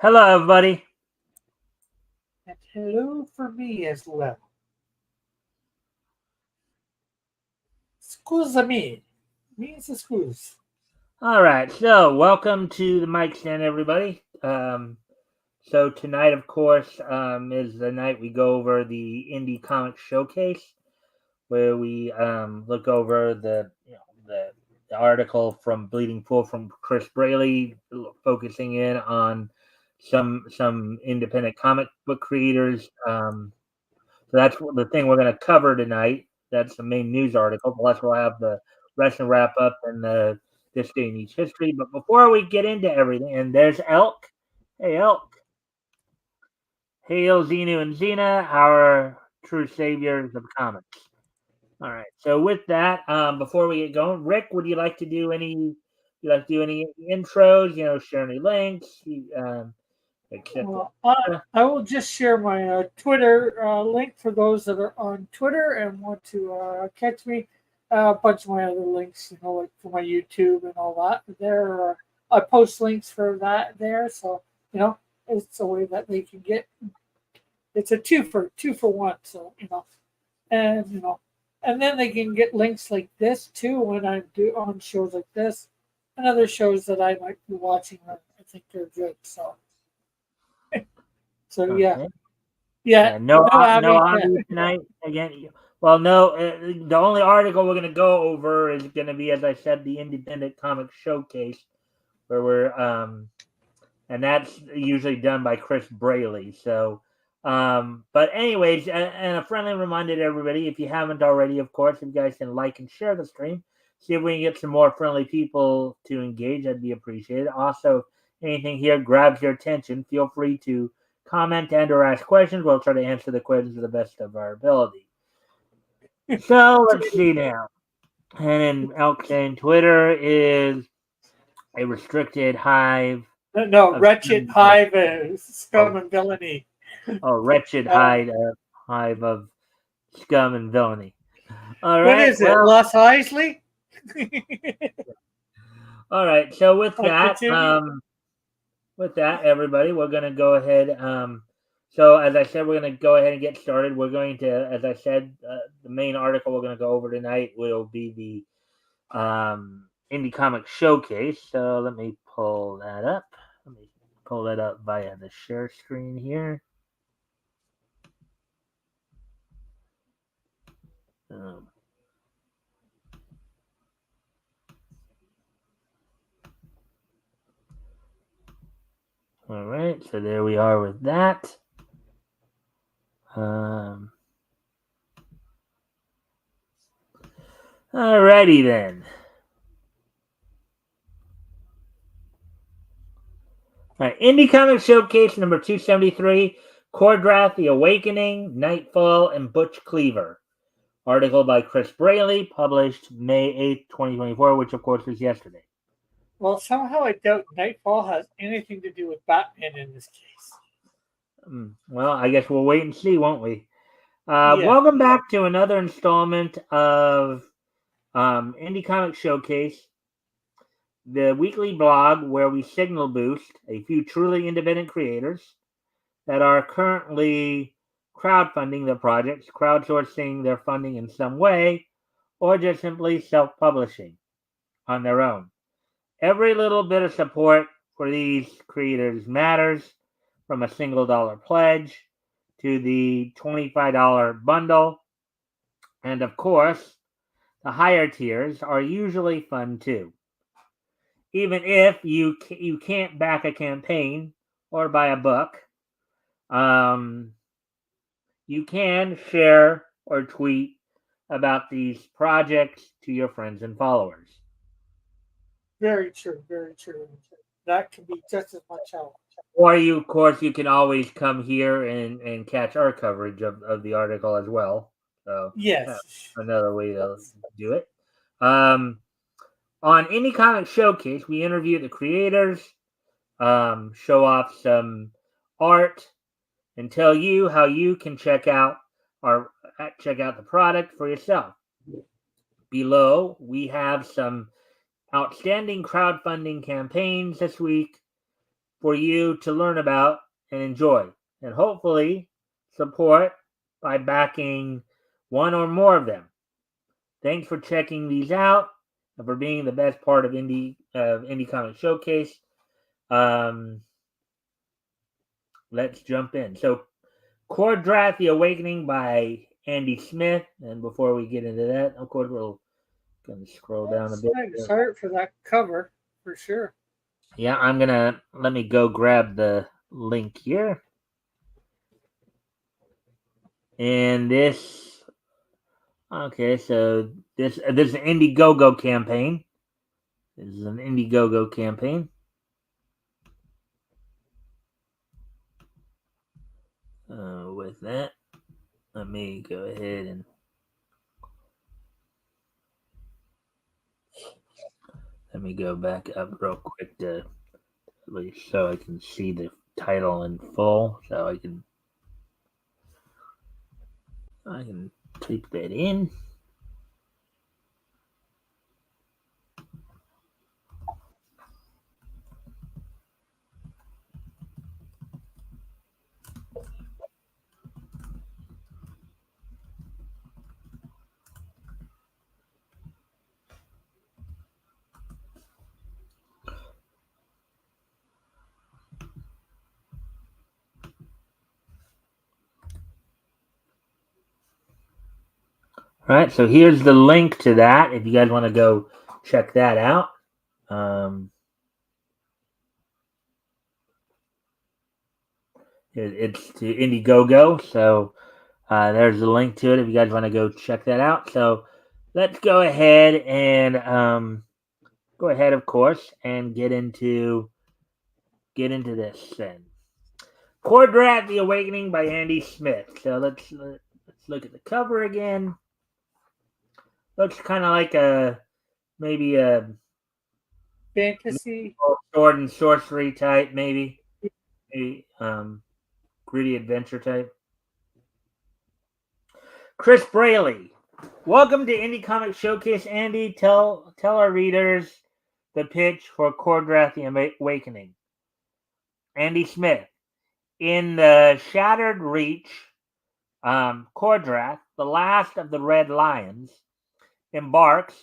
Hello, everybody. And hello for me as well. Scusa me. Means excuse. All right, so welcome to the Mikestand, everybody. So tonight, of course, is the night we go over the Indie Comic Showcase, where we look over the article from Bleeding Pool from Chris Braley, focusing in on some independent comic book creators. So that's the thing we're going to cover tonight. That's the main news article. Plus, we'll have the rest and wrap up and the this day in each history. But before we get into everything, and there's Elk. Hey, Elk. Hail Xenu and Xena, our true saviors of comics. All right. So with that, before we get going, Rick, would you like to do any? You like to do any intros? Share any links, etc. Well, I will just share my Twitter link for those that are on Twitter and want to catch me. A bunch of my other links, like for my YouTube and all that. There, I post links for that there, so it's a way that they can get. It's a two for one. So and and then they can get links like this too when I do on shows like this and other shows that I might be watching that I think they're good. So yeah, Okay. yeah, Yeah, no, no Abby, yeah. Avi tonight again. Well, no, the only article we're going to go over is going to be, as I said, the Independent Comic Showcase, where and that's usually done by Chris Braley. So, but anyways, and a friendly reminder to everybody, if you haven't already, of course, if you guys can like and share the stream, see if we can get some more friendly people to engage. That'd be appreciated. Also, if anything here grabs your attention, feel free to comment and or ask questions. We'll try to answer the questions to the best of our ability. So let's see now. And in Elk saying Twitter is a restricted hive No, of wretched hive, scum and villainy. wretched Uh, hive of scum and villainy. All what right. is it, Well, Los Isley? all right. So Continue. with that, everybody, we're gonna go ahead. So as I said, we're gonna go ahead and get started. We're going to, as I said, the main article we're gonna go over tonight will be the Indie Comic Showcase. So let me pull that up. Let me pull that up via the share screen here. Um, all right. So there we are with that. Um, Alrighty then. All right, Indie Comic Showcase number 273, Cordrath, The Awakening, Nightfall, and Butch Cleaver. Article by Chris Braley, published May 8th, 2024, which of course was yesterday. Well, somehow I doubt Nightfall has anything to do with Batman in this case. Well, I guess we'll wait and see, won't we? Yeah. Welcome back to another installment of Indie Comic Showcase, the weekly blog where we signal boost a few truly independent creators that are currently crowdfunding their projects, crowdsourcing their funding in some way, or just simply self publishing on their own. Every little bit of support for these creators matters, from a single dollar pledge to the $25 bundle. And of course, the higher tiers are usually fun too. Even if you can't back a campaign or buy a book, um, you can share or tweet about these projects to your friends and followers. Very true. Very true. That can be just as much help. Or you, of course, you can always come here and catch our coverage of the article as well. So Yes. another way to Yes. do it. Um, on Indie Comic Showcase, we interview the creators, show off some art, and tell you how you can check out the product for yourself. Below, we have some outstanding crowdfunding campaigns this week for you to learn about and enjoy, and hopefully support by backing one or more of them. Thanks for checking these out and for being the best part of Indie Comic Showcase. Um, let's jump in. So, Quadrath: The Awakening by Andy Smith. And before we get into that, of course, we're going to scroll down a That's bit. nice art for that cover, for sure. Yeah, let me go grab the link here. And okay, so this is an Indiegogo campaign. This is an Indiegogo campaign. With that, let me go ahead and let me go back up real quick to so I can see the title in full, so I can type that in. All right, so here's the link to that if you guys want to go check that out. It's to Indiegogo, so there's the link to it if you guys want to go check that out. So let's go ahead and of course, and get into this then. Quadrat: The Awakening by Andy Smith. So let's look at the cover again. Looks kind of like maybe a Fantasy. sword and sorcery type, maybe a gritty adventure type. Chris Braley, welcome to Indie Comic Showcase. Andy, tell our readers the pitch for Quadrath: The Awakening. Andy Smith, in the Shattered Reach, Quadrath, the last of the Red Lions, embarks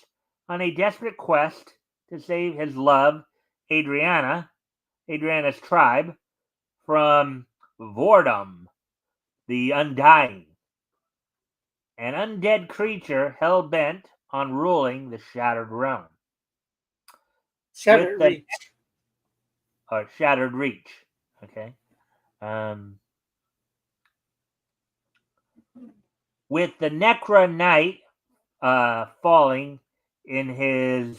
on a desperate quest to save his love, Adriana's tribe, from Vordum, the Undying, an undead creature hell-bent on ruling the Shattered Realm. Shattered Reach. Or Shattered Reach, okay? With the Necra Knight falling in his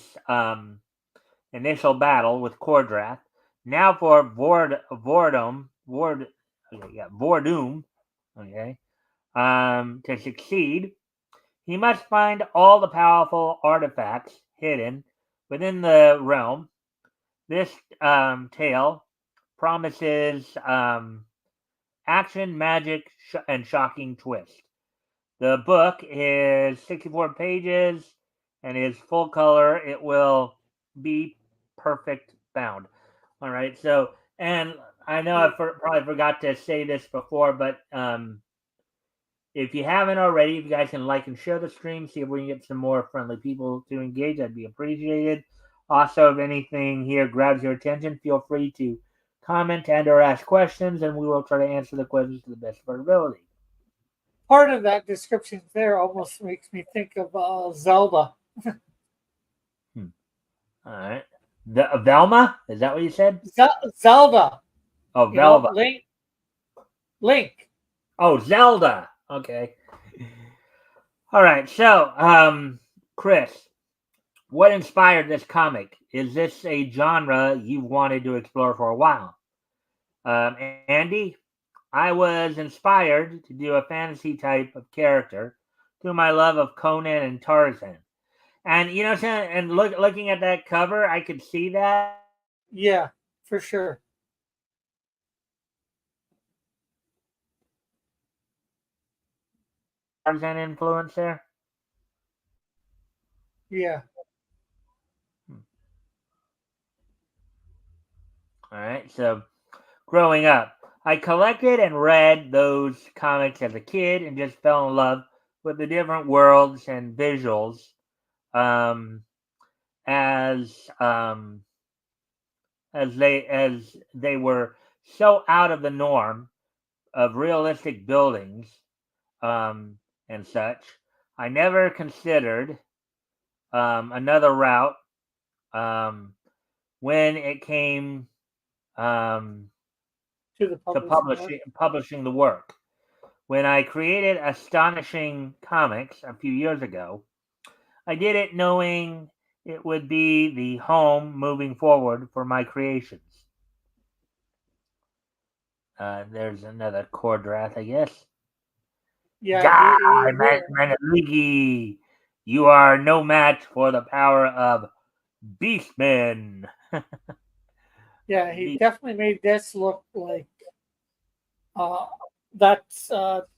initial battle with Quadrath, now for Vordum, okay, to succeed, he must find all the powerful artifacts hidden within the realm. This tale promises action, magic, and shocking twist. The book is 64 pages and is full color. It will be perfect bound. All right. So, and I know I probably forgot to say this before, but if you haven't already, if you guys can like and share the stream, see if we can get some more friendly people to engage, that'd be appreciated. Also, if anything here grabs your attention, feel free to comment and or ask questions, and we will try to answer the questions to the best of our ability. Part of that description there almost makes me think of Zelda. All right. The Velma? Is that what you said? Zelda. Oh, Velma. Link. Oh, Zelda. Okay. All right. So, Chris, what inspired this comic? Is this a genre you've wanted to explore for a while? Andy, I was inspired to do a fantasy type of character through my love of Conan and Tarzan. And and looking at that cover, I could see that. Yeah, for sure. Tarzan influence there. Yeah. All right. So growing up. I collected and read those comics as a kid and just fell in love with the different worlds and visuals um, as as they were so out of the norm of realistic buildings and such. I never considered another route um, when it came um, To the to publishing work. publishing the work. When I created Astonishing Comics a few years ago, I did it knowing it would be the home moving forward for my creations. There's another Cordrath, I guess. Yeah, Guy here. Manaligi, you are no match for the power of Beastmen. Yeah, he Beast, definitely made this look like uh, that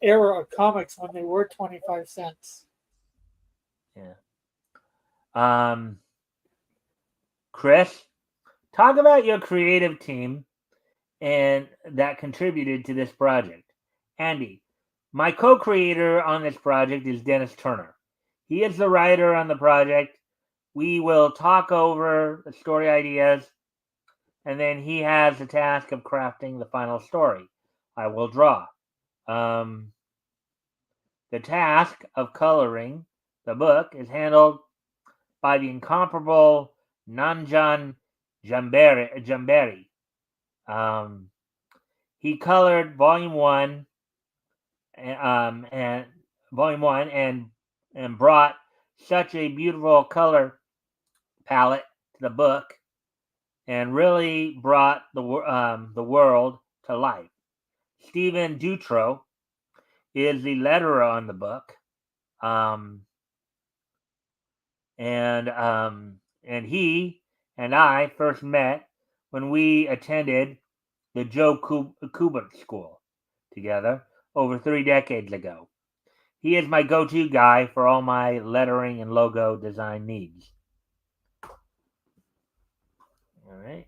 era of comics when they were 25 cents. yeah. Um, Chris, talk about your creative team and that contributed to this project. Andy, my co-creator on this project is Dennis Turner. He is the writer on the project. We will talk over the story ideas, and then he has the task of crafting the final story. I will draw. Um, the task of coloring the book is handled by the incomparable Nanjan Jamberi. Um, he colored and volume one and brought such a beautiful color palette to the book and really brought the world to life. Stephen Dutro is the letterer on the book, um, and he and I first met when we attended the Joe Kubert School together over 3 decades ago. He is my go-to guy for all my lettering and logo design needs. All right.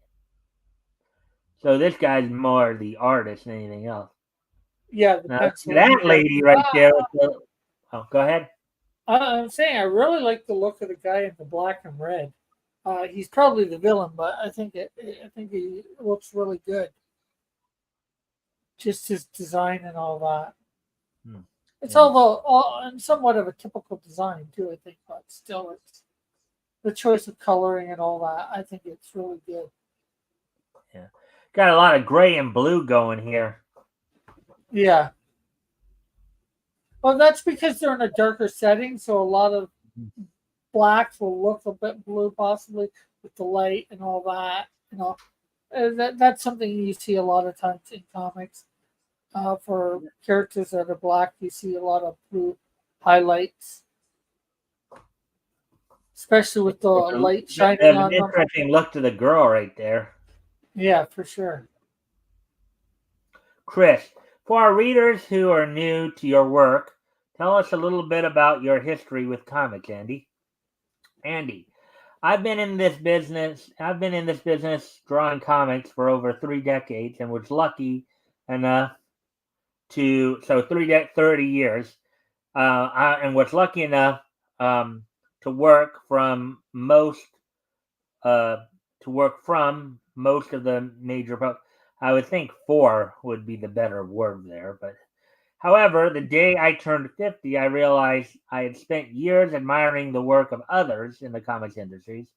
So this guy's more the artist than anything else. Yeah, the Now penciling. that lady right there with the go ahead. I'm saying I really like the look of the guy in the black and red. He's probably the villain, but I think he looks really good. Just his design and all that. Hmm. It's Yeah. all and somewhat of a typical design too. I think, but still, it's the choice of coloring and all that. I think it's really good. Yeah. Got a lot of gray and blue going here. Yeah. Well, that's because they're in a darker setting, so a lot of blacks will look a bit blue, possibly with the light and all that. That's something you see a lot of times in comics. For characters that are black, you see a lot of blue highlights, especially with the light shining There's an on them. interesting look to the girl right there. Yeah, for sure. Chris, for our readers who are new to your work, tell us a little bit about your history with comics, Andy. Andy, I've been in this business drawing comics for over 3 decades and was lucky enough to so 30 years and was lucky enough um, to work from most uh, of the major. I would think four would be the better word there, but however, the day I turned 50, I realized I had spent years admiring the work of others in the comics industries.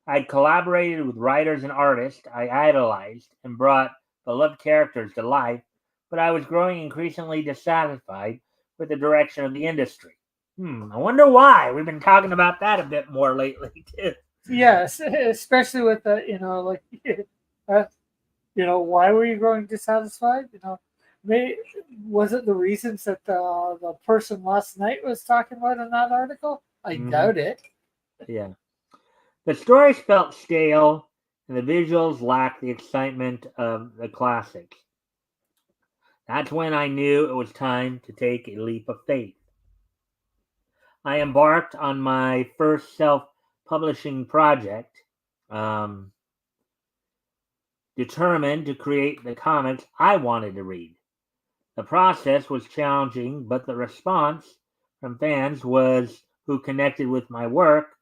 I'd collaborated with writers and artists I idolized and brought beloved characters to life, but I was growing increasingly dissatisfied with the direction of the industry. I wonder why. We've been talking about that a bit more lately, too. Yes, especially with the uh, why were you growing dissatisfied? May Was it the reasons that the person last night was talking about in that article? I hmm doubt it. Yeah. The stories felt stale, and the visuals lacked the excitement of the classics. That's when I knew it was time to take a leap of faith. I embarked on my first self publishing project, um, determined to create the comics I wanted to read. The process was challenging, but the response from fans who connected with my work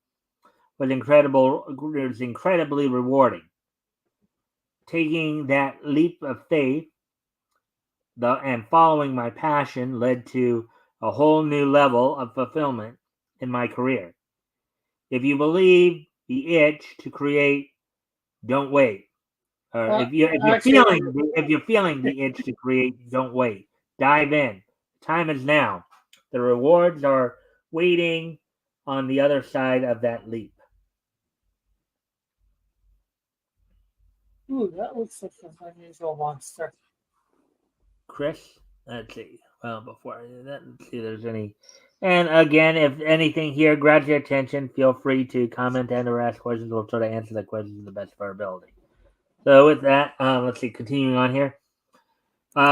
was incredibly rewarding. Taking that leap of faith and following my passion led to a whole new level of fulfillment in my career. If you believe the itch to create, don't wait. Or Uh, if actually, you're feeling the itch to create, don't wait. Dive in. Time is now. The rewards are waiting on the other side of that leap. ooh, that looks like an unusual monster. Chris, let's see. Well, before I do that, let's see if there's any. And again, if anything here grabs your attention, feel free to comment and or ask questions. We'll try to answer the questions to the best of our ability. So with that, let's see. Continuing on here,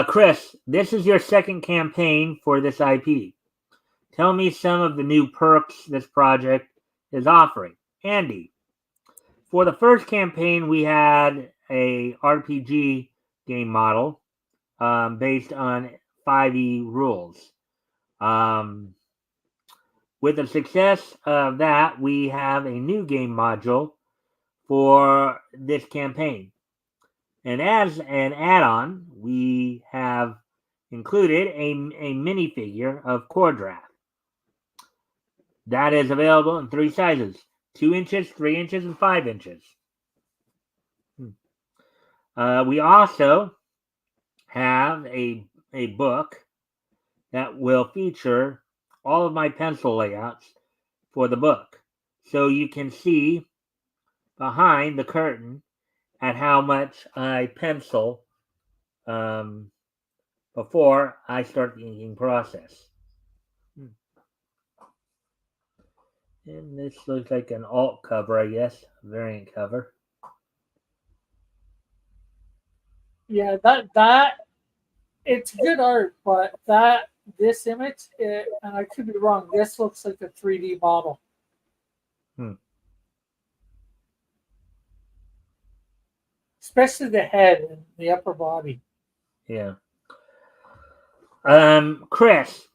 Chris, this is your second campaign for this IP. Tell me some of the new perks this project is offering. Andy, for the first campaign, we had a RPG game model based on 5e rules. With the success of that, we have a new game module for this campaign. And as an add-on, we have included a minifigure of Cordra. That is available in 3 sizes: 2 inches, 3 inches, and 5 inches. We also have a book that will feature all of my pencil layouts for the book. So you can see behind the curtain at how much I pencil before I start the inking process. And this looks like an alt cover, I guess, variant cover. Yeah, that it's good art, but this image, and I could be wrong. This looks like a 3D model. Especially the head and the upper body. Yeah. Chris,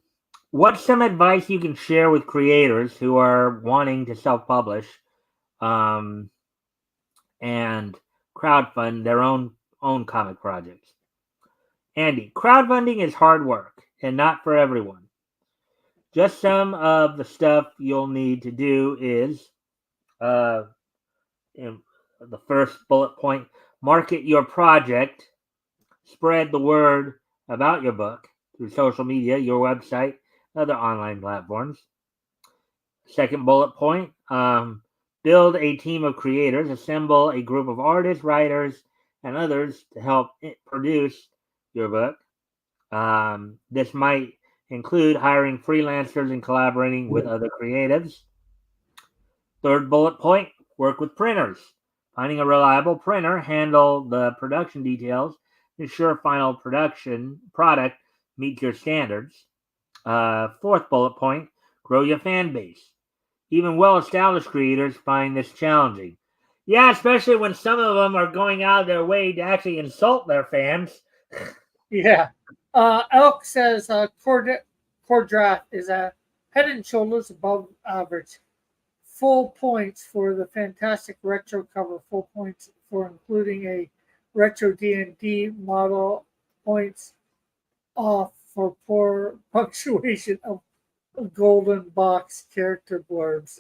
what's some advice you can share with creators who are wanting to self-publish and crowdfund their own comic projects? Andy, crowdfunding is hard work and not for everyone. Just some of the stuff you'll need to do is in the first bullet point: market your project, spread the word about your book through social media, your website, other online platforms. Second bullet point: build a team of creators, assemble a group of artists, writers, and others to help produce your book. This might include hiring freelancers and collaborating with other creatives. Third bullet point: work with printers. Finding a reliable printer, handle the production details, ensure final production product meets your standards. Fourth bullet point: grow your fan base. Even well-established creators find this challenging. Yeah, especially when some of them are going out of their way to actually insult their fans. Yeah. Elk says Cordra is a head and shoulders above average. Full points for the fantastic retro cover. Full points for including a retro D&D model. Points off for poor punctuation of golden box character blurbs.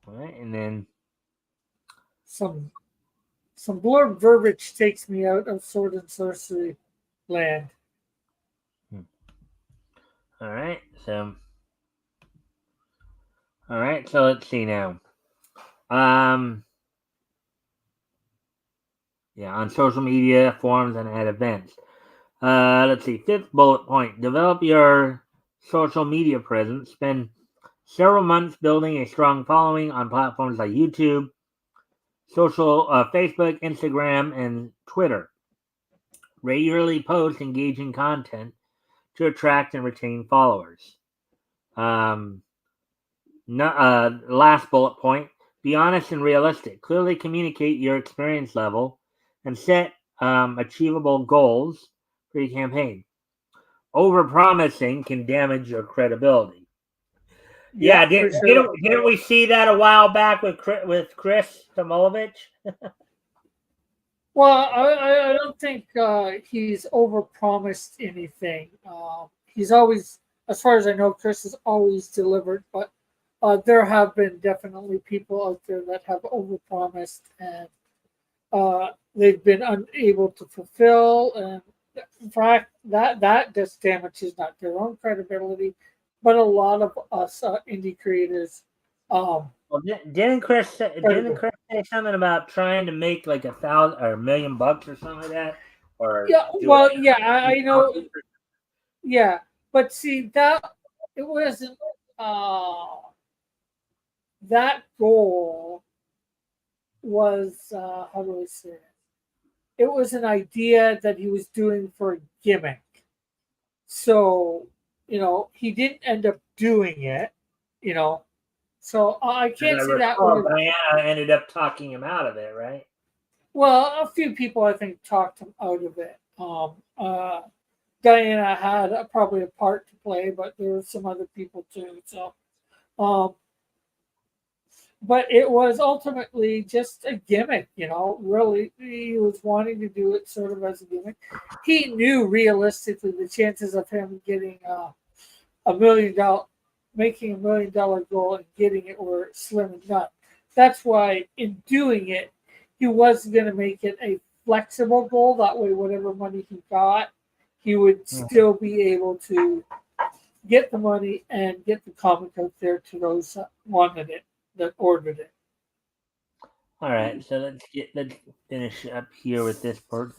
All right, and then some blurb verbiage takes me out of sword and sorcery land. All right, so let's see now. Yeah, on social media, forums, and at events. Let's see. Fifth bullet point: develop your social media presence. Spend several months building a strong following on platforms like YouTube, Facebook, Instagram, and Twitter. Regularly post engaging content to attract and retain followers. Last bullet point: Be honest and realistic. Clearly communicate your experience level and set achievable goals for your campaign. Overpromising can damage your credibility. Yeah, Yep, for sure. didn't we see that a while back with Chris Tomolovich? Well, I don't think he's overpromised anything. He's always, as far as I know, Chris has always delivered. But there have been definitely people out there that have overpromised and they've been unable to fulfill. And in fact, that just damages not their own credibility, but a lot of us indie creators. Um, Well, didn't credibility. Chris say something about trying to make like 1,000 or $1,000,000 or something like that, or Yeah, do it? well, yeah, I know. Yeah, but see that it wasn't that goal was how do I say it? It was an idea that he was doing for a gimmick. So, he didn't end up doing it, you know. So I As can't I say that would recall, have. Diana ended up talking him out of it, right? Well, a few people I think talked him out of it. Diana had probably a part to play, but there were some other people too. So, um, but it was ultimately just a gimmick, really he was wanting to do it sort of as a gimmick. He knew realistically the chances of him getting $1 million, making $1 million goal and getting it were slim and none. That's why in doing it he was going to make it a flexible goal, that way whatever money he got he would still be able to get the money and get the comic out there to those that wanted it, that ordered it. All right, so let's finish up here with this part.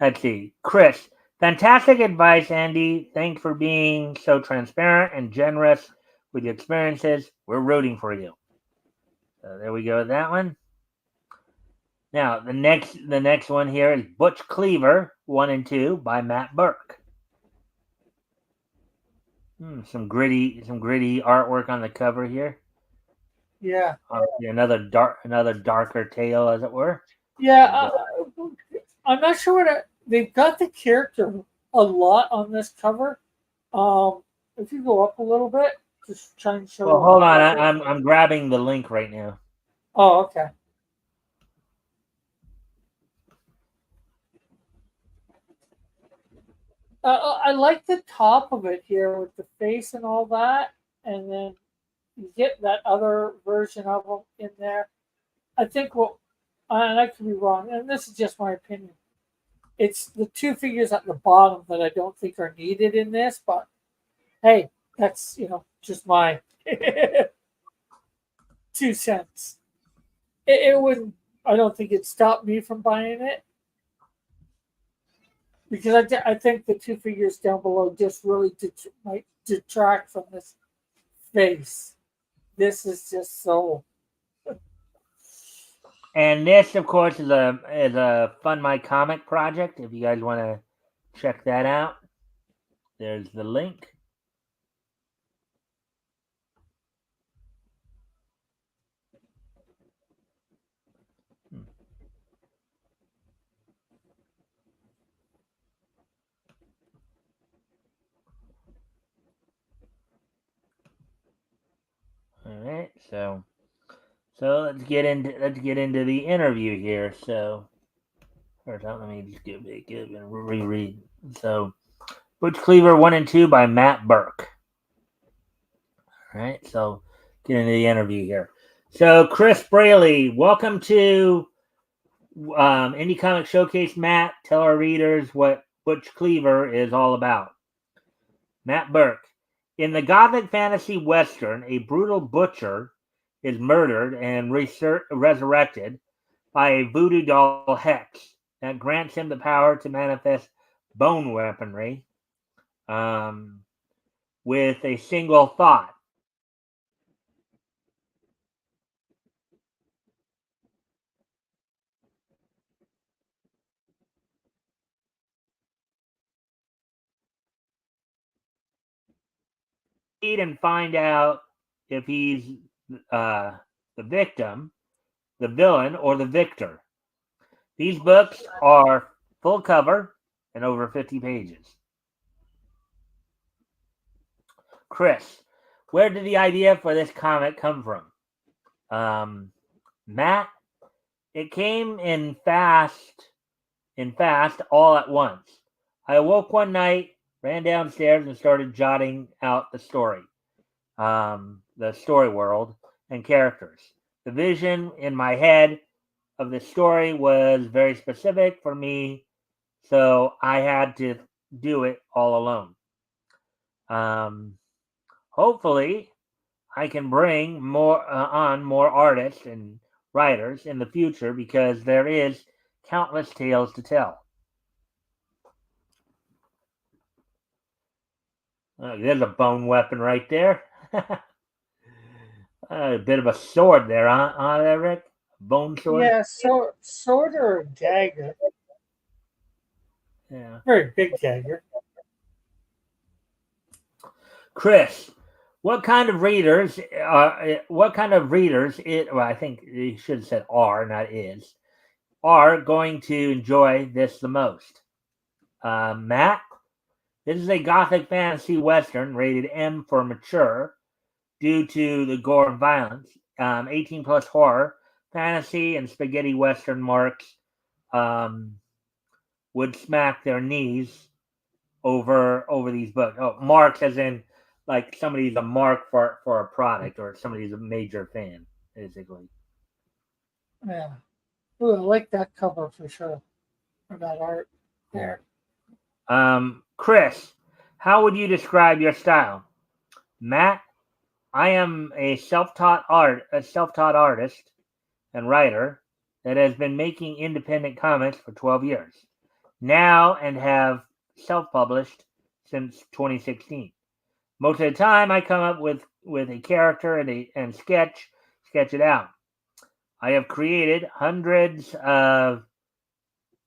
Let's see, Chris. Fantastic advice, Andy. Thanks for being so transparent and generous with your experiences. We're rooting for you. So there we go with that one. Now the next one here is Butch Cleaver 1 and 2 by Matt Burke. Some gritty artwork on the cover here. Yeah. Another darker tale, as it were. Yeah, I'm not sure they've got the character a lot on this cover. If you go up a little bit, just try and show Well, what I'm hold on. looking. I'm grabbing the link right now. Oh, okay. I like the top of it here with the face and all that, and then you get that other version of them in there. I think and I could be wrong, and this is just my opinion. It's the two figures at the bottom that I don't think are needed in this, but hey, that's just my 2 cents. It wouldn't. I don't think it stopped me from buying it because I think the two figures down below just really might detract from this face. This is just so. And this, of course, is a Fund My Comic project. If you guys want to check that out, there's the link. All right, so let's get into the interview here. So first, let me just give and reread. So Butch Cleaver 1 and 2 by Matt Burke. All right, so get into the interview here. So Chris Braley, welcome to Indie Comic Showcase. Matt, tell our readers what Butch Cleaver is all about. Matt Burke. In the gothic fantasy western, a brutal butcher is murdered and resurrected by a voodoo doll hex that grants him the power to manifest bone weaponry with a single thought. And find out if he's uh, the victim, the villain, or the victor. These books are full cover and over 50 pages. Chris, where did the idea for this comic come from? Matt, it came in fast all at once. I awoke one night, ran downstairs, and started jotting out the story world, and characters. The vision in my head of the story was very specific for me, so I had to do it all alone. Hopefully, I can bring more artists and writers in the future because there is countless tales to tell. There's a bone weapon right there. A bit of a sword there, huh, Rick? Bone sword? Yeah, so sword or a dagger. Yeah. Very big dagger. Chris, what kind of readers well, I think you should have said are, not is, are going to enjoy this the most? Matt, this is a gothic fantasy western rated M for mature due to the gore and violence. 18 plus horror, fantasy, and spaghetti western marks would smack their knees over these books. Oh, marks as in like somebody's a mark for a product or somebody's a major fan, basically. Yeah. Ooh, I like that cover for sure. Or that art there. Chris, how would you describe your style? Matt, I am a self-taught artist and writer that has been making independent comics for 12 years now and have self-published since 2016. Most of the time, I come up with a character and sketch it out. I have created hundreds of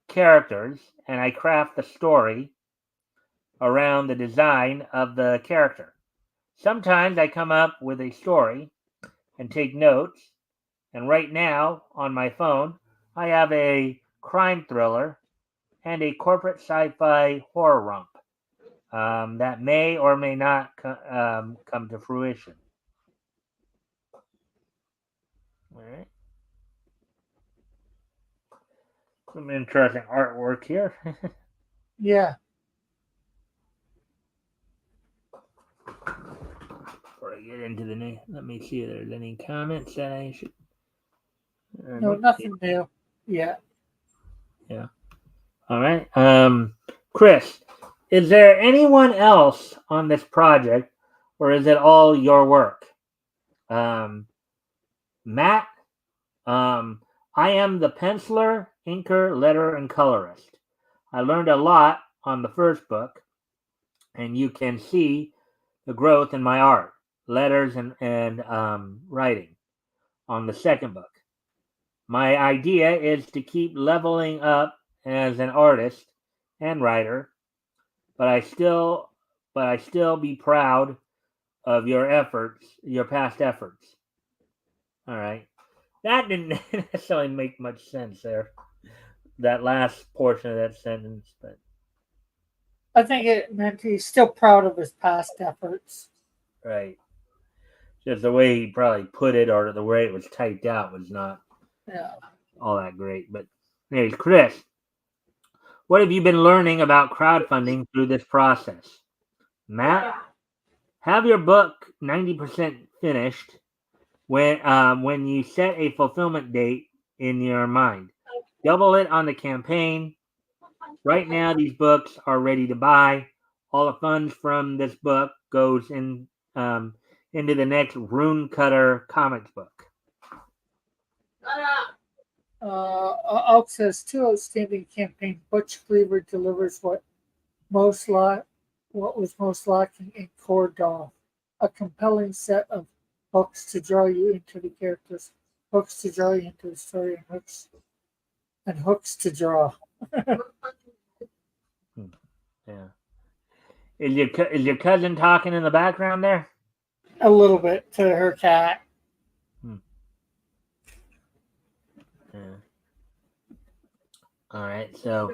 characters, and I craft the story around the design of the character. Sometimes I come up with a story and take notes, and right now on my phone, I have a crime thriller and a corporate sci-fi horror romp that may or may not come to fruition. All right. Some interesting artwork here. Yeah. Before I get into the name, let me see if there's any comments that I should. No, nothing new. Yeah. Yeah. All right. Chris, is there anyone else on this project, or is it all your work? Matt, I am the penciler, inker, letterer, and colorist. I learned a lot on the first book, and you can see the growth in my art, letters, and writing on the second book. My idea is to keep leveling up as an artist and writer, but I still be proud of your efforts, your past efforts. All right. That didn't necessarily make much sense there. That last portion of that sentence, but I think it meant he's still proud of his past efforts. right. Just the way he probably put it or the way it was typed out was not Yeah. all that great. But hey, Chris, what have you been learning about crowdfunding through this process? Matt, have your book 90% finished when you set a fulfillment date in your mind. Double it on the campaign. Right now, these books are ready to buy. All the funds from this book goes into the next Rune Cutter comics book. Elk says two outstanding campaigns. Butch Cleaver delivers what was most lacking in Core Doll, a compelling set of hooks to draw you into the characters, hooks to draw you into the story, and hooks to draw. Yeah. Is your cousin talking in the background there? A little bit to her cat. Hmm. All right. So,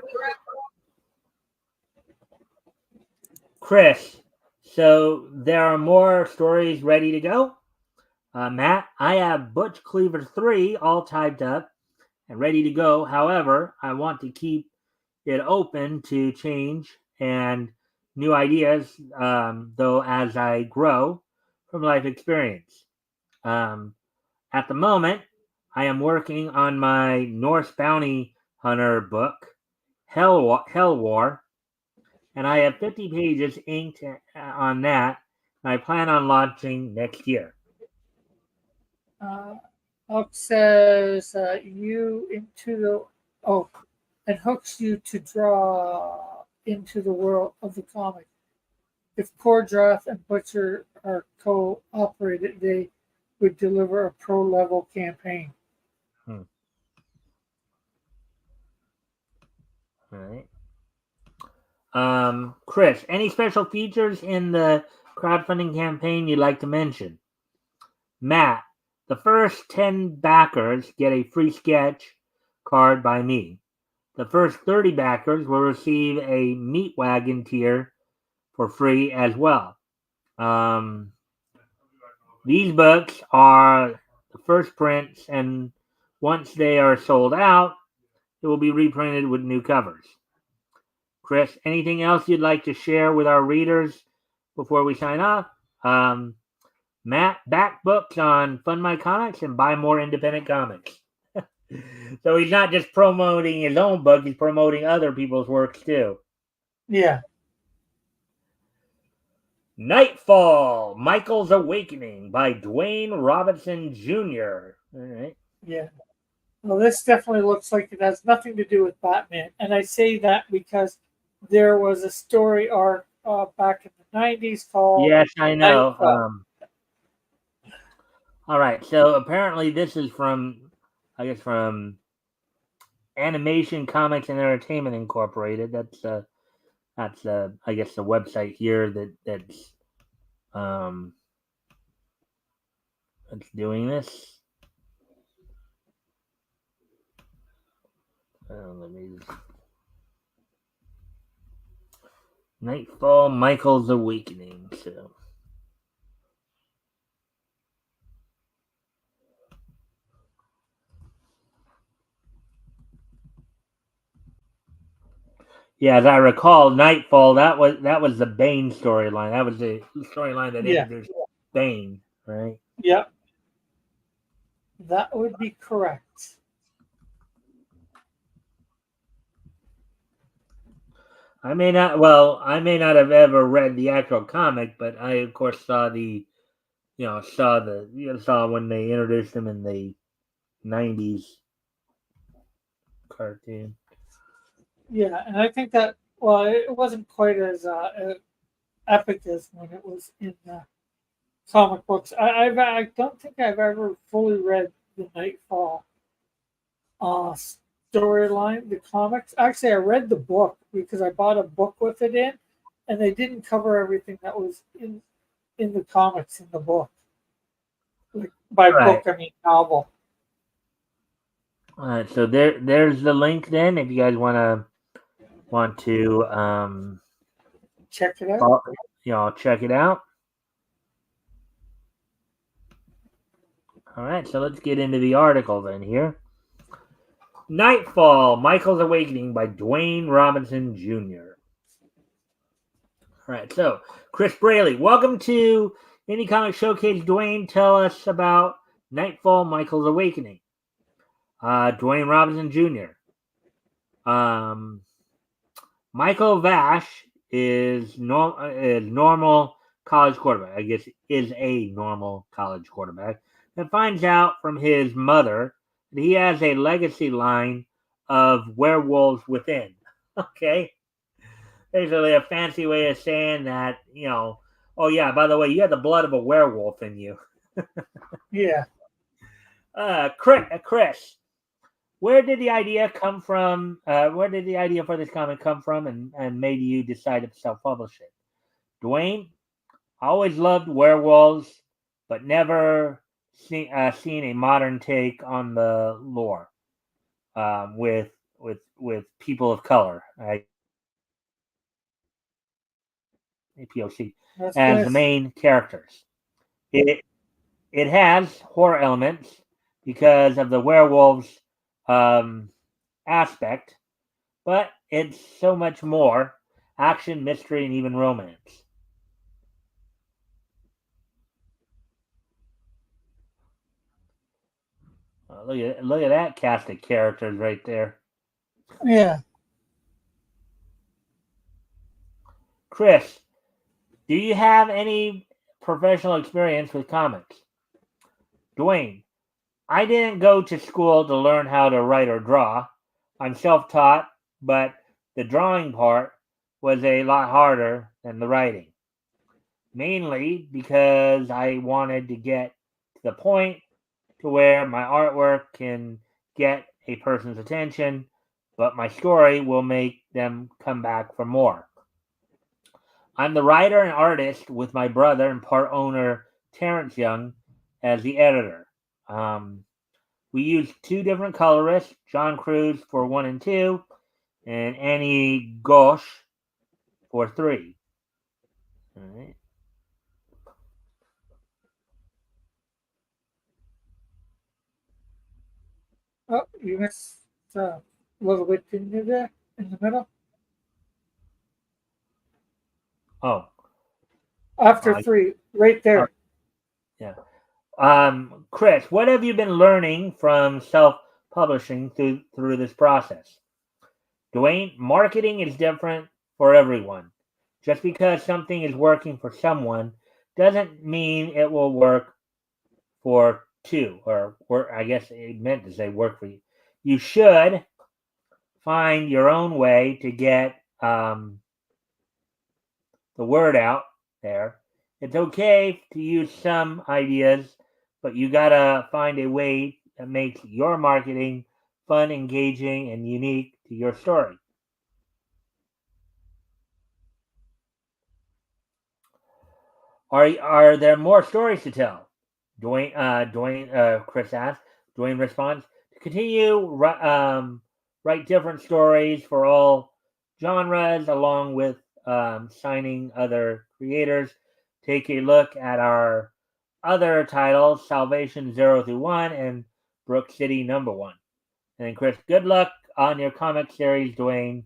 Chris, so there are more stories ready to go. Matt, I have Butch Cleaver 3 all typed up and ready to go. However, I want to keep it open to change and new ideas, though, as I grow from life experience. Um, at the moment, I am working on my Norse bounty hunter book, Hell War, and I have 50 pages inked on that. And I plan on launching next year. Uh, Hook says you into the oh, and hooks you to draw into the world of the comic. If Cordrath and Butcher are cooperated, they would deliver a pro level campaign. Hmm. All right. Chris, any special features in the crowdfunding campaign you'd like to mention? Matt, the first 10 backers get a free sketch card by me. The first 30 backers will receive a meat wagon tier for free as well. Um, these books are the first prints, and once they are sold out, it will be reprinted with new covers. Chris, anything else you'd like to share with our readers before we sign off? Um, Matt, back books on Fund My Comics and buy more independent comics. So he's not just promoting his own book, he's promoting other people's works too. Yeah. Nightfall, Michael's Awakening by Dwayne Robinson Jr. All right. Yeah. Well, this definitely looks like it has nothing to do with Batman. And I say that because there was a story arc back in the 90s called Yes, I know. Nightfall. All right. So apparently this is from, I guess, from Animation Comics and Entertainment Incorporated. That's I guess the website here um that's doing this. Let me just... Nightfall, Michael's Awakening. So yeah, as I recall, Nightfall that was the Bane storyline. That was the storyline that Yeah. introduced Bane, right? Yeah. That would be correct. I may not have ever read the actual comic, but I of course saw saw when they introduced him in the 90s cartoon. Yeah. And I think that, well, it wasn't quite as epic as when it was in comic books. I don't think I've ever fully read the Nightfall uh, storyline, the comics. Actually, I read the book because I bought a book with it in, and they didn't cover everything that was in the comics in the book. Like by Right. book, I mean novel. All right. So there's the link. Then, if you guys want to Check it out. check it out. All right. So let's get into the article then here. Nightfall, Michael's Awakening by Dwayne Robinson Jr. All right, so Chris Braley, welcome to Indie Comic Showcase. Dwayne, tell us about Nightfall, Michael's Awakening. Dwayne Robinson Jr. Michael Vash is normal college quarterback. I guess is a normal college quarterback that finds out from his mother that he has a legacy line of werewolves within. Okay, basically a fancy way of saying that oh yeah, by the way, you have the blood of a werewolf in you. Yeah. Chris, where did the idea come from? Where did the idea for this comic come from, and made you decide to self-publish it? Dwayne, I always loved werewolves, but never seen a modern take on the lore with with people of color. I POC That's as the good. main characters. It it has horror elements because of the werewolves um, aspect, but it's so much more action, mystery, and even romance. Look at that cast of characters right there. Yeah. Chris, do you have any professional experience with comics? Dwayne, I didn't go to school to learn how to write or draw. I'm self taught, but the drawing part was a lot harder than the writing. Mainly because I wanted to get to the point to where my artwork can get a person's attention, but my story will make them come back for more. I'm the writer and artist with my brother and part owner Terrence Young as the editor. Um, we use two different colorists, John Cruz for 1 and 2, and Annie Ghosh for 3. All right. Oh, you missed a little bit, didn't you, there in the middle? Oh, After uh, 3, right uh, there. yeah. Chris, what have you been learning from self-publishing through this process? Dwayne, marketing is different for everyone. Just because something is working for someone doesn't mean it will work for two, or I guess it meant to say work for you. You should find your own way to get the word out there. It's okay to use some ideas, but you gotta find a way that makes your marketing fun, engaging, and unique to your story. Are there more stories to tell? Chris asked. Dwayne responds, to continue, write different stories for all genres, along with signing other creators. Take a look at our other titles, Salvation 0 through 1 and Brook City #1. And then Chris, good luck on your comic series, Dwayne.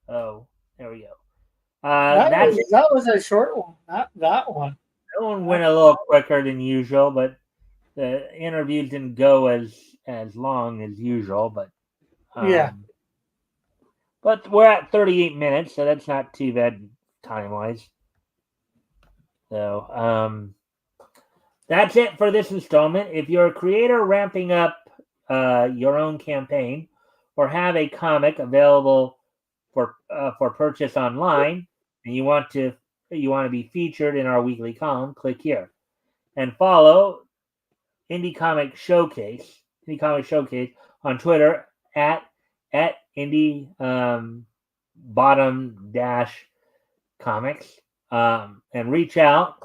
Oh, there we go. That's it. That was a short one, not that one. That one Uh, went a little quicker than usual, but the interviews didn't go as long as usual. yeah. Um, but we're at 38 minutes, so that's not too bad time wise. So that's it for this installment. If you're a creator ramping up your own campaign, or have a comic available for purchase online, and you want to be featured in our weekly column, click here and follow Indie Comic Showcase on Twitter at Indie bottom dash comics, and reach out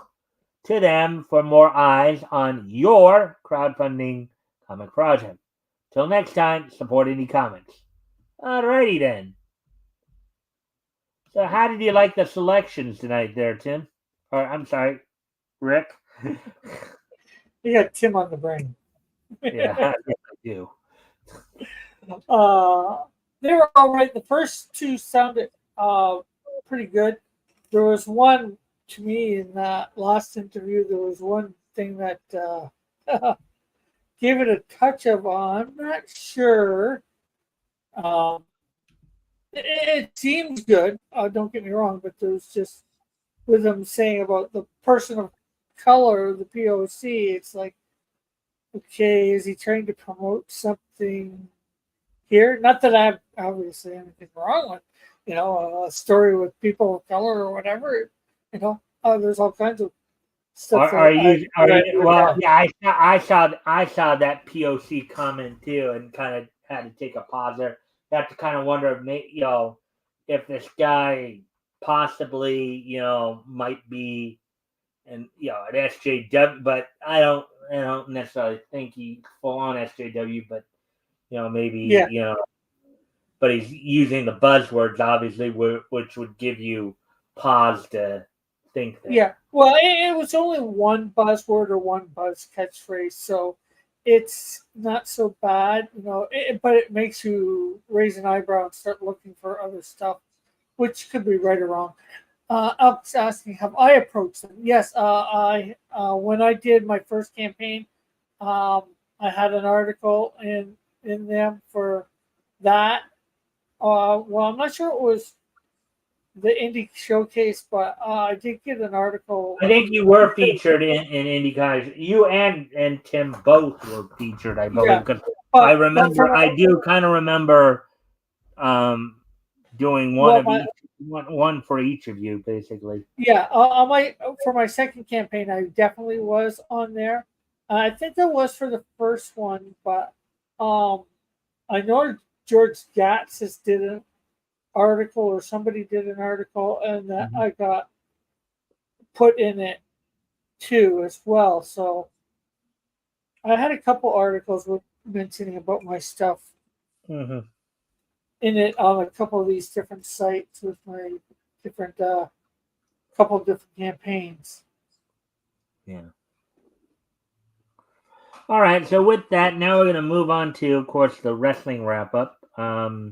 to them for more eyes on your crowdfunding comic project. Till next time, support Indie Comics. Alrighty then. So, how did you like the selections tonight, there, Tim? Or I'm sorry, Rick. You got Tim on the brain. Yeah, I do. uh, they were all right. The first two sounded pretty good. There was one to me in that last interview. There was one thing that gave it a touch of. I'm not sure. Um, it seems good. Don't get me wrong, but there's just with them saying about the person of color, the POC. It's like, okay, is he trying to promote something here? Not that I have obviously anything wrong with, a story with people of color or whatever. There's all kinds of stuff Are that I you? Are read you? with Well, that. yeah, I saw that POC comment too, and kind of had to take a pause there. You have to kind of wonder, if this guy possibly, might be an SJW, but I don't necessarily think he full on SJW, but maybe Yeah, but he's using the buzzwords obviously, which would give you pause to think there. Yeah. Well, it was only one buzzword or one buzz catchphrase, so it's not so bad, but it makes you raise an eyebrow and start looking for other stuff, which could be right or wrong. Alex asking, have I approached them? Yes, I when I did my first campaign, um, I had an article in them for that. Well, I'm not sure it was the indie showcase, but I did get an article. I think you were featured in Indie Guys. You and Tim both were featured, I believe. Yeah, Because I but remember, I do kind of remember doing one well, of each, one for each of you, basically. yeah, on my for my second campaign, I definitely was on there. I think there was for the first one, but um, I know George Gatsis did an article, or somebody did an article, and that Mm-hmm. I got put in it too as well. So I had a couple articles with mentioning about my stuff Mm-hmm. in it on a couple of these different sites with my different couple of different campaigns. Yeah. All right. So with that, now we're going to move on to, of course, the wrestling wrap up. And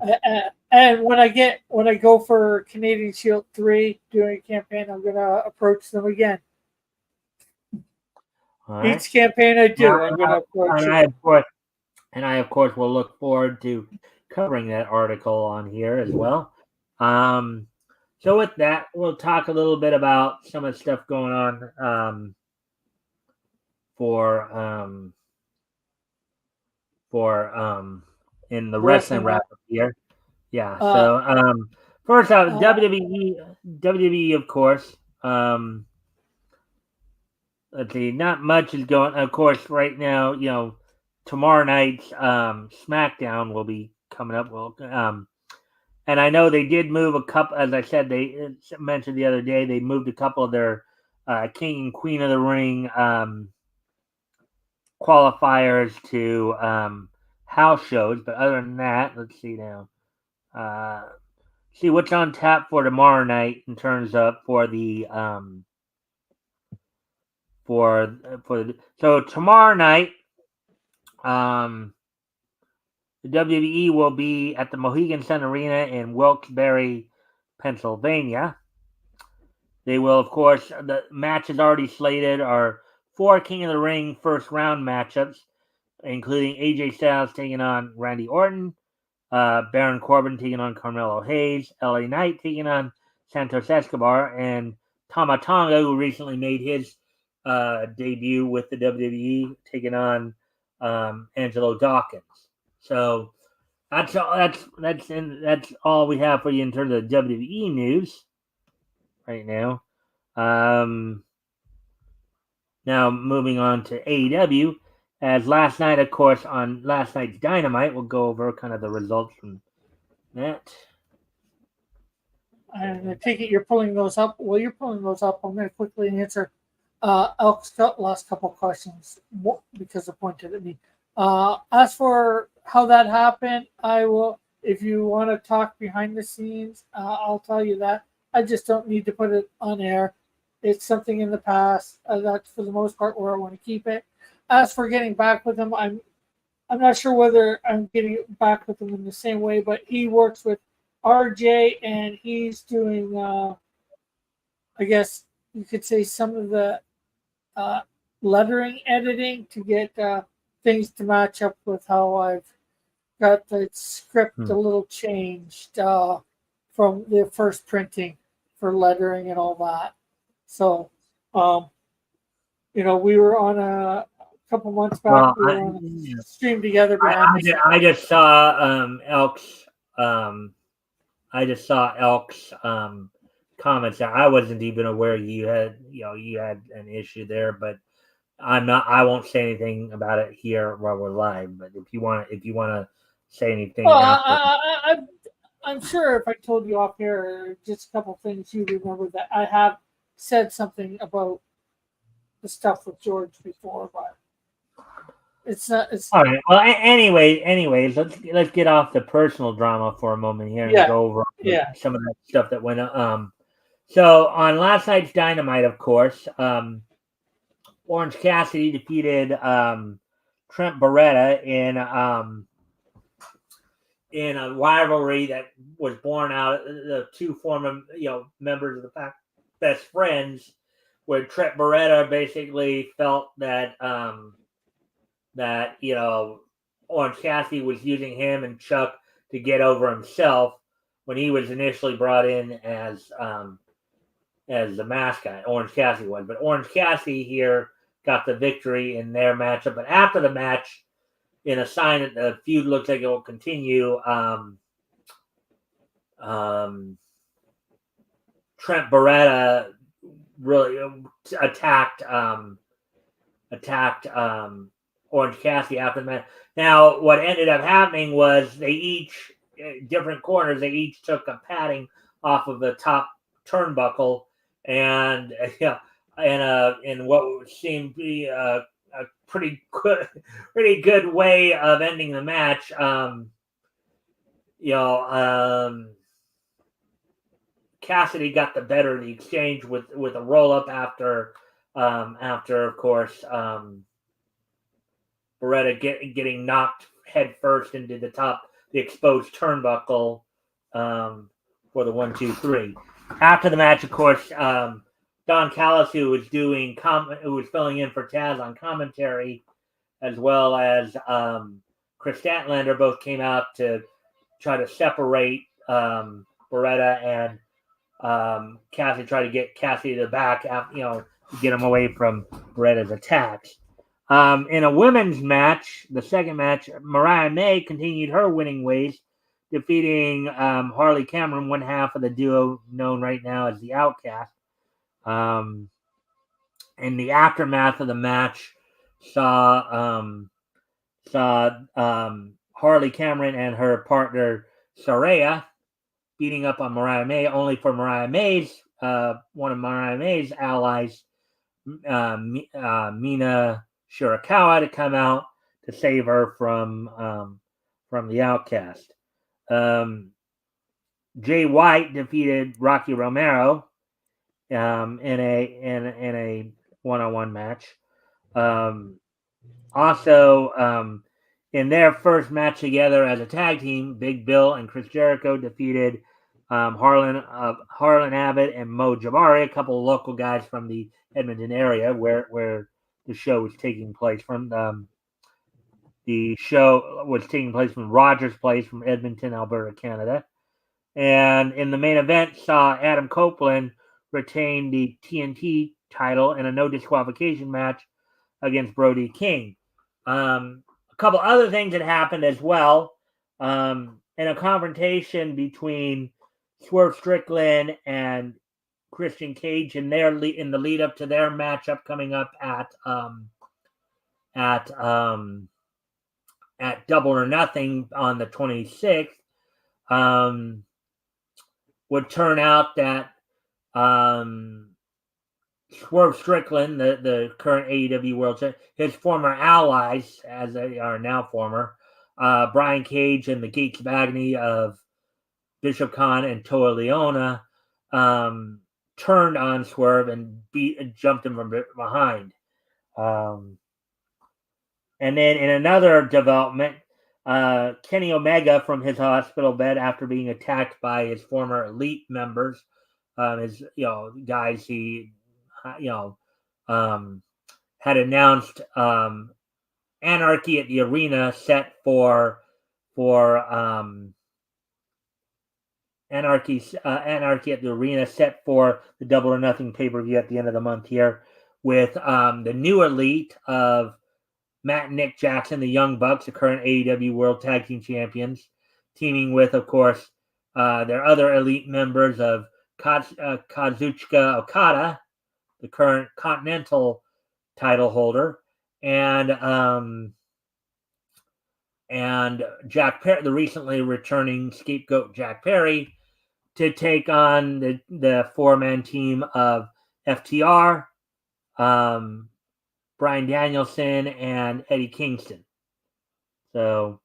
when I go for Canadian Shield 3 doing a campaign, I'm gonna approach them again. All right. Each campaign I Now, do, I'm gonna approach and it. I of course will look forward to covering that article on here as well. Um, so with that, we'll talk a little bit about some of the stuff going on for in the wrestling Wrestling. wrap up here. Yeah. Uh, So first off, uh, WWE of course. Let's see, not much is going. Of course, right now, tomorrow night's SmackDown will be coming up. Well, and I know they did move a couple. As I said, they mentioned the other day they moved a couple of their King and Queen of the Ring qualifiers to house shows. But other than that, let's see now. See what's on tap for tomorrow night in terms of for the so tomorrow night. Um, The WWE will be at the Mohegan Sun Arena in Wilkes-Barre, Pennsylvania. They will, of course, the matches already slated are 4 King of the Ring first round matchups, including AJ Styles taking on Randy Orton, Baron Corbin taking on Carmelo Hayes, LA Knight taking on Santos Escobar, and Tama Tonga, who recently made his debut with the WWE, taking on Angelo Dawkins. So that's all we have for you in terms of WWE news right now. Now moving on to AEW, as last night, of course, on last night's Dynamite, we'll go over kind of the results from that. and I take it you're pulling those up. Well, you're pulling those up. I'm gonna quickly answer Elk's last couple of questions because it pointed at me. As for how that happened, I will. If you want to talk behind the scenes, I'll tell you that. I just don't need to put it on air. It's something in the past. That's for the most part where I want to keep it. As for getting back with him, I'm not sure whether I'm getting back with him in the same way, but he works with RJ and he's doing, I guess you could say, some of the uh, lettering editing to get things to match up with how I've got the script a little changed from the first printing for lettering and all that. So, um, we were on a couple months back. Well, We were on a stream together behind the scenes. I just saw Elk's. I just saw Elk's comments. I wasn't even aware you had an issue there, but I'm not. I won't say anything about it here while we're live. But if you want to say anything Well, after, I'm sure if I told you off here just a couple things, you remember that I have said something about the stuff with George before, but It's not. It's All right. Well, anyways, let's get off the personal drama for a moment here and yeah, go over yeah. some of that stuff that went. So on last night's Dynamite, of course, Orange Cassidy defeated Trent Beretta in a rivalry that was born out of the two former members of the pack best friends, where Trent Beretta basically felt that Orange Cassidy was using him and Chuck to get over himself when he was initially brought in as the mascot. Orange Cassidy was, but Orange Cassidy here got the victory in their matchup. But after the match, in a sign that the feud looks like it will continue, Trent Beretta really attacked Orange Cassidy after the match. Now, what ended up happening was they each, different corners, they each took a padding off of the top turnbuckle, and in what seemed to be a pretty good way of ending the match. Cassidy got the better of the exchange with a roll up after of course Beretta getting knocked head first into the exposed turnbuckle for the 1-2-3. After the match, of course, Don Callis, who was filling in for Taz on commentary, as well as Chris Statlander, both came out to try to separate Beretta and Cassidy, try to get Cassidy to the back, to get him away from Beretta's attacks. In a women's match, the second match, Mariah May continued her winning ways, defeating Harley Cameron, one half of the duo known right now as the Outcast. In the aftermath of the match, saw Harley Cameron and her partner Saraya beating up on Mariah May, only for one of Mariah May's allies, Mina Shirakawa, to come out to save her from the Outcast. Jay White defeated Rocky Romero in a one-on-one match. Also, in their first match together as a tag team, Big Bill and Chris Jericho defeated Harlan Abbott and Mo Jabari, a couple of local guys from the Edmonton area where the show was taking place from. The show was taking place from Rogers Place from Edmonton, Alberta, Canada. And in the main event, saw Adam Copeland retain the TNT title in a no disqualification match against Brody King. A couple other things that happened as well. In a confrontation between Swerve Strickland and Christian Cage in the lead up to their matchup coming up at Double or Nothing on the 26th, would turn out that Swerve Strickland, the current AEW World Champion, his former allies, as they are now former, Brian Cage and the Gates of Agony of Bishop Khan and Toa Leona, turned on Swerve and jumped him from behind. And then in another development, Kenny Omega from his hospital bed after being attacked by his former elite members, his guys he had announced Anarchy at the Arena set for Anarchy at the Arena set for the Double or Nothing pay-per-view at the end of the month here, with the new elite of Matt and Nick Jackson, the Young Bucks, the current AEW World Tag Team Champions, teaming with, of course, their other elite members of Kazuchika Okada, the current Continental title holder, and Jack Perry, the recently returning scapegoat Jack Perry, to take on the four-man team of FTR, Bryan Danielson and Eddie Kingston. So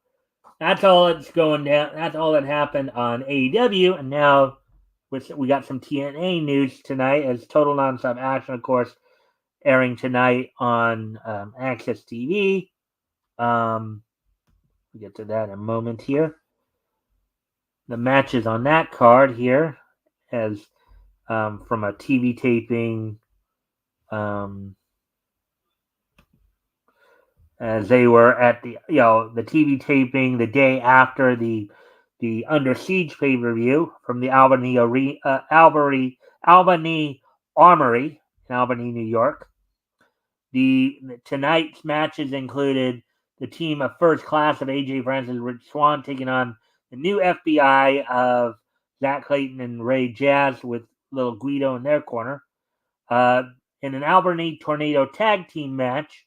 that's all that's going down. That's all that happened on AEW, and now we got some TNA news tonight as Total Nonstop Action, of course, airing tonight on Access TV. We'll get to that in a moment here. The matches on that card here, as from a TV taping, as they were at the the TV taping the day after the Under Siege pay per view from the Albany Armory in Albany, New York. The tonight's matches included the team of First Class of AJ Francis and Rich Swann taking on the new FBI of Zach Clayton and Ray Jazz with Little Guido in their corner. In an Albany Tornado tag team match,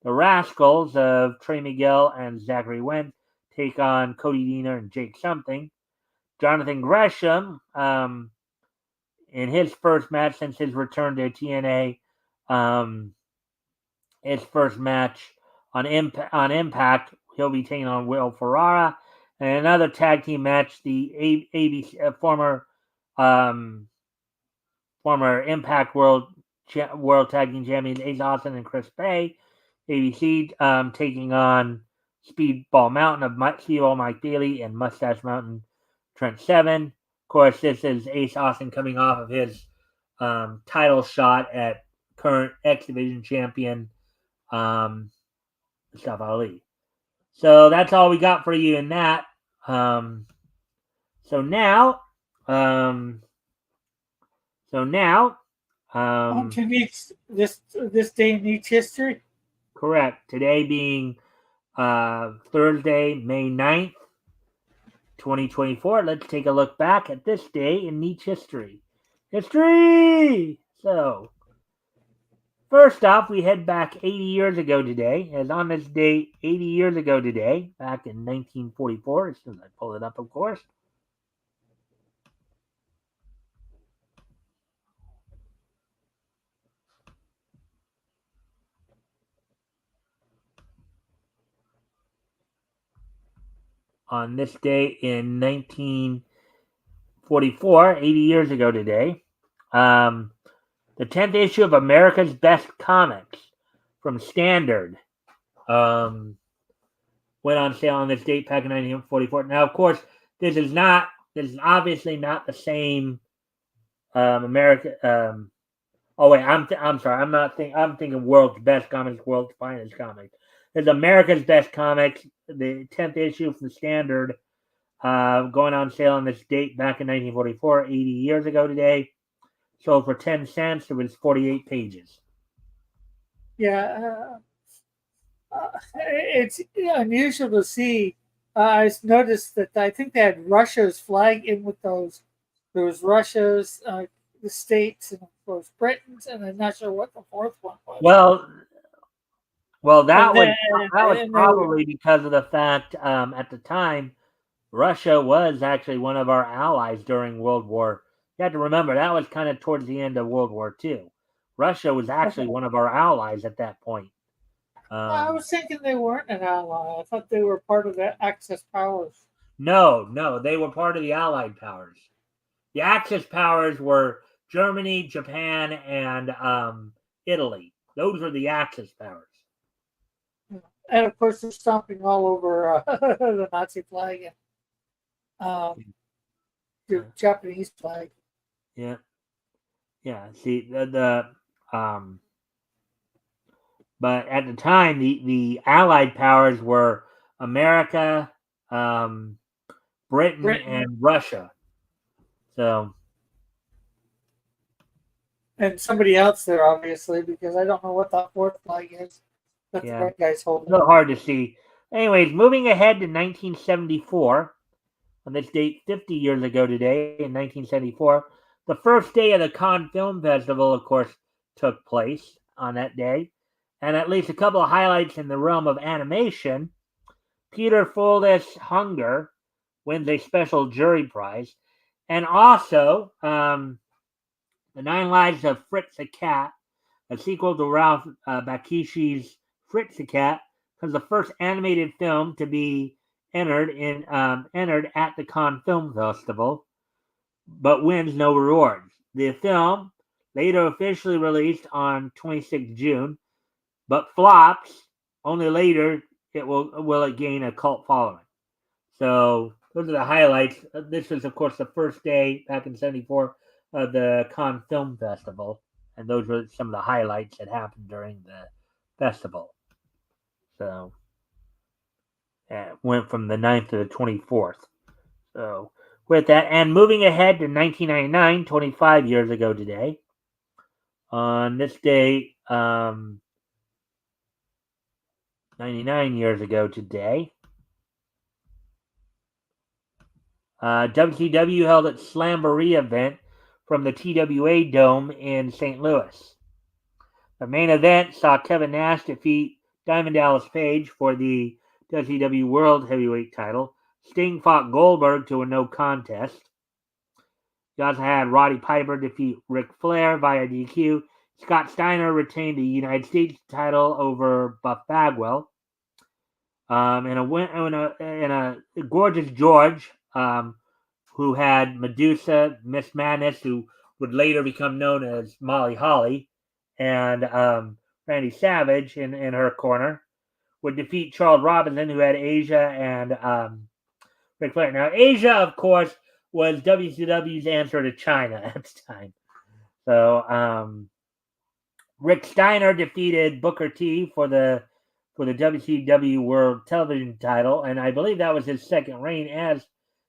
the Rascals of Trey Miguel and Zachary Wentz take on Cody Deaner and Jake Something. Jonathan Gresham, in his first match since his return to TNA, his first match on Impact, he'll be taking on Will Ferrara. And another tag team match, the ABC former Impact World Tag Team Champions Ace Austin and Chris Bay. ABC taking on Speedball Mountain of Speedball Mike Bailey and Mustache Mountain Trent Seven. Of course, this is Ace Austin coming off of his title shot at current X Division champion Mustafa Ali. So that's all we got for you in that. So now, on to this day in each history. Correct. Today being Thursday, May 9th, 2024. Let's take a look back at this day in Nietzsche history. So, first off, we head back 80 years ago today. As on this date, 80 years ago today, back in 1944, as soon as I pull it up, of course. On this day in 1944, 80 years ago today, the 10th issue of America's Best Comics from Standard went on sale on this date back in 1944. Now, of course, this is obviously not the same America. I'm sorry. I'm thinking World's Best Comics, World's Finest Comics. There's America's Best Comics, the 10th issue from Standard, going on sale on this date back in 1944, 80 years ago today. Sold for 10 cents. It was 48 pages. Yeah, it's unusual to see. I noticed that I think they had Russia's flag in with those. There was Russia's, the States, and of course Britain's, and I'm not sure what the fourth one was. Well, that was probably because of the fact at the time Russia was actually one of our allies during World War. You have to remember that was kind of towards the end of World War II. Russia was actually one of our allies at that point. I was thinking they weren't an ally. I thought they were part of the Axis powers. No, they were part of the Allied powers. The Axis powers were Germany, Japan, and Italy. Those were the Axis powers. And of course, they're stomping all over the Nazi flag and the Japanese flag. Yeah. See but at the time, the Allied powers were America, Britain, and Russia. So. And somebody else there, obviously, because I don't know what that fourth flag is. That's the red guy's holding. A little hard to see. Anyways, moving ahead to 1974, on this date 50 years ago today, in 1974, the first day of the Cannes Film Festival, of course, took place on that day. And at least a couple of highlights in the realm of animation. Peter Foldis Hunger wins a special jury prize. And also, The 9 Lives of Fritz the Cat, a sequel to Ralph Bakshi's Fritzicat, was the first animated film to be entered at the Cannes Film Festival, but wins no rewards. The film, later officially released on 26 June, but flops. Only later will it gain a cult following. So those are the highlights. This was, of course, the first day back in '74 of the Cannes Film Festival, and those were some of the highlights that happened during the festival. So it went from the 9th to the 24th. So with that, and moving ahead to 1999, 25 years ago today, on this day, 99 years ago today, WCW held its Slamboree event from the TWA Dome in St. Louis. The main event saw Kevin Nash defeat Diamond Dallas Page for the WCW World Heavyweight title. Sting fought Goldberg to a no contest. You also had Roddy Piper defeat Ric Flair via DQ. Scott Steiner retained the United States title over Buff Bagwell. And a Gorgeous George, who had Medusa, Miss Madness, who would later become known as Molly Holly, and Randy Savage in her corner, would defeat Charles Robinson, who had Asia and Ric Flair. Now, Asia, of course, was WCW's answer to China at the time. So Rick Steiner defeated Booker T for the WCW World Television title, and I believe that was his second reign as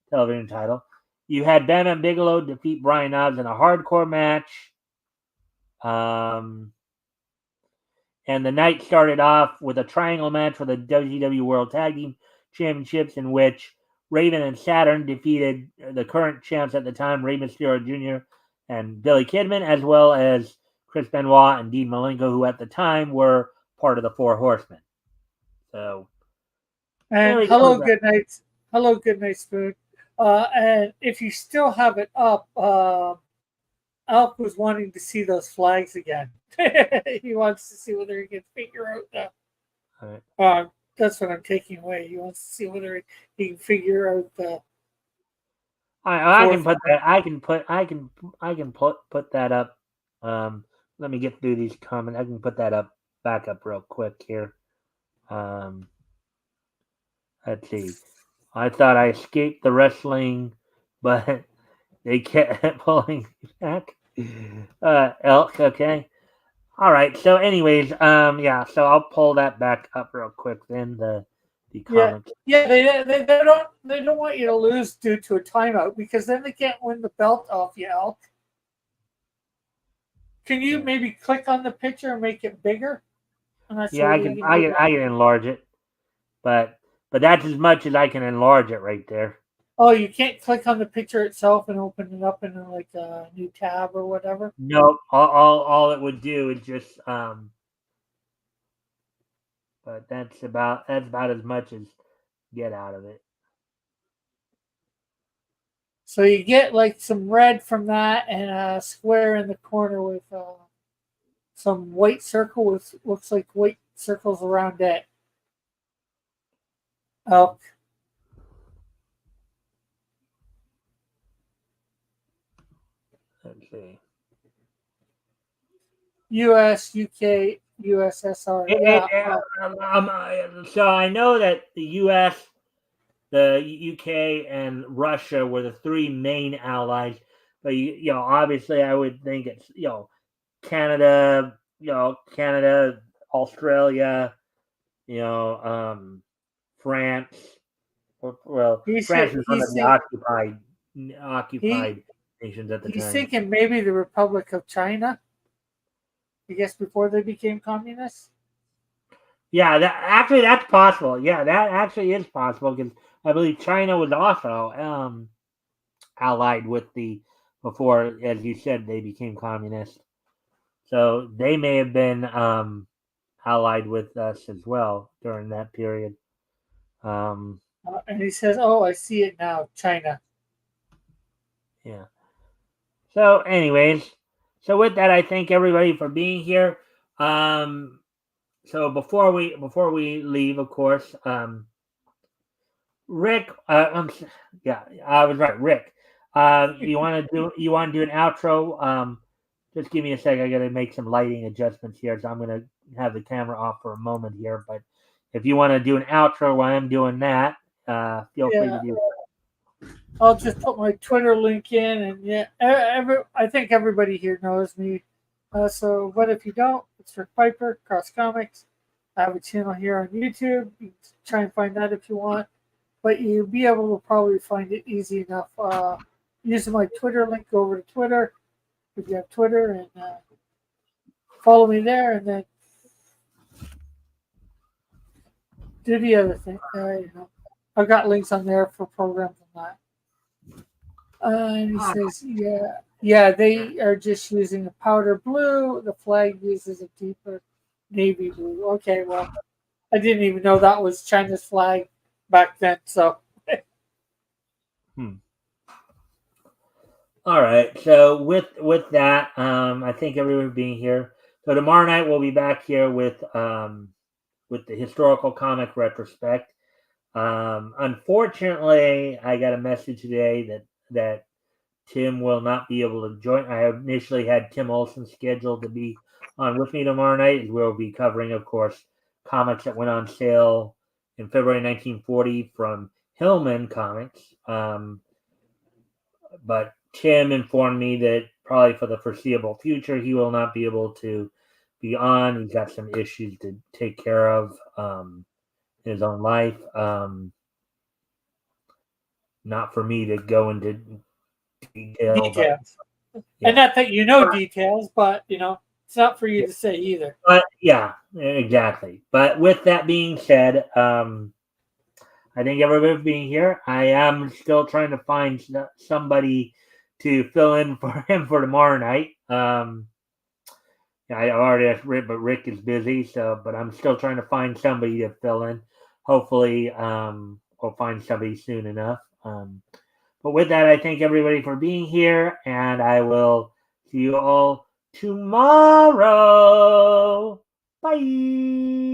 television title. You had Bam Bam Bigelow defeat Brian Knobbs in a hardcore match. And the night started off with a triangle match for the WCW World Tag Team Championships, in which Raven and Saturn defeated the current champs at the time, Rey Mysterio Jr. and Billy Kidman, as well as Chris Benoit and Dean Malenko, who at the time were part of the Four Horsemen. So, and hello, good night. Hello, good night, Spoon. And if you still have it up, Alp was wanting to see those flags again. He wants to see whether he can figure out the. Right. That's what I'm taking away. He wants to see whether he can figure out the. I can put that. I can put that up. Let me get through these comments. I can put that up back up real quick here. Let's see. I thought I escaped the wrestling, but they kept pulling back. Elk, okay. All right. So, anyways, yeah. So I'll pull that back up real quick. Then the comments. Yeah. They don't want you to lose due to a timeout, because then they can't win the belt off you, Elk. Can you maybe click on the picture and make it bigger? Yeah, I can enlarge it, but that's as much as I can enlarge it right there. Oh, you can't click on the picture itself and open it up in like a new tab or whatever? No, all it would do is just but that's about as much as get out of it. So you get like some red from that and a square in the corner with some white circle with looks like white circles around it. Elk. Let's see. US, UK, USSR. So I know that the US, the UK, and Russia were the three main allies. But obviously, I would think it's Canada, Australia, France. Well, France was one of the occupied nations at the time. He's thinking maybe the Republic of China. I guess before they became communists. Yeah, that's possible. Yeah, that actually is possible, because I believe China was also allied with before, as you said, they became communist. So they may have been allied with us as well during that period. And he says, "Oh, I see it now, China." Yeah. So, anyways, with that, I thank everybody for being here. So before we leave, of course, Rick, yeah, I was right, Rick. You want to do an outro? Just give me a sec. I got to make some lighting adjustments here, so I'm gonna have the camera off for a moment here. But if you want to do an outro while I'm doing that, feel free to Yeah, do I'll just put my Twitter link in, and yeah, I think everybody here knows me. So, but if you don't, it's Rick Piper, Cross Comics. I have a channel here on YouTube. You can try and find that if you want, but you'll be able to probably find it easy enough using my Twitter link. Go over to Twitter if you have Twitter and follow me there, and then do the other thing. I've got links on there for programs and that. And he it. says, yeah, they are just using a powder blue. The flag uses a deeper navy blue. Okay, well, I didn't even know that was China's flag back then. So, Hmm. All right. So with that, I think everyone being here. So tomorrow night we'll be back here with the historical comic retrospect. Unfortunately, I got a message today that Tim will not be able to join. I initially had Tim Olson scheduled to be on with me tomorrow night. We'll be covering, of course, comics that went on sale in February 1940 from Hillman Comics. But Tim informed me that probably for the foreseeable future, he will not be able to be on. He's got some issues to take care of in his own life. Not for me to go into detail, but details. And yeah. not that you know details, but, it's not for you Yeah. to say either. But yeah, exactly. But with that being said, I think everybody being here, I am still trying to find somebody to fill in for him for tomorrow night. I already asked Rick, but Rick is busy, so but I'm still trying to find somebody to fill in. Hopefully, we'll find somebody soon enough. But with that, I thank everybody for being here, and I will see you all tomorrow. Bye.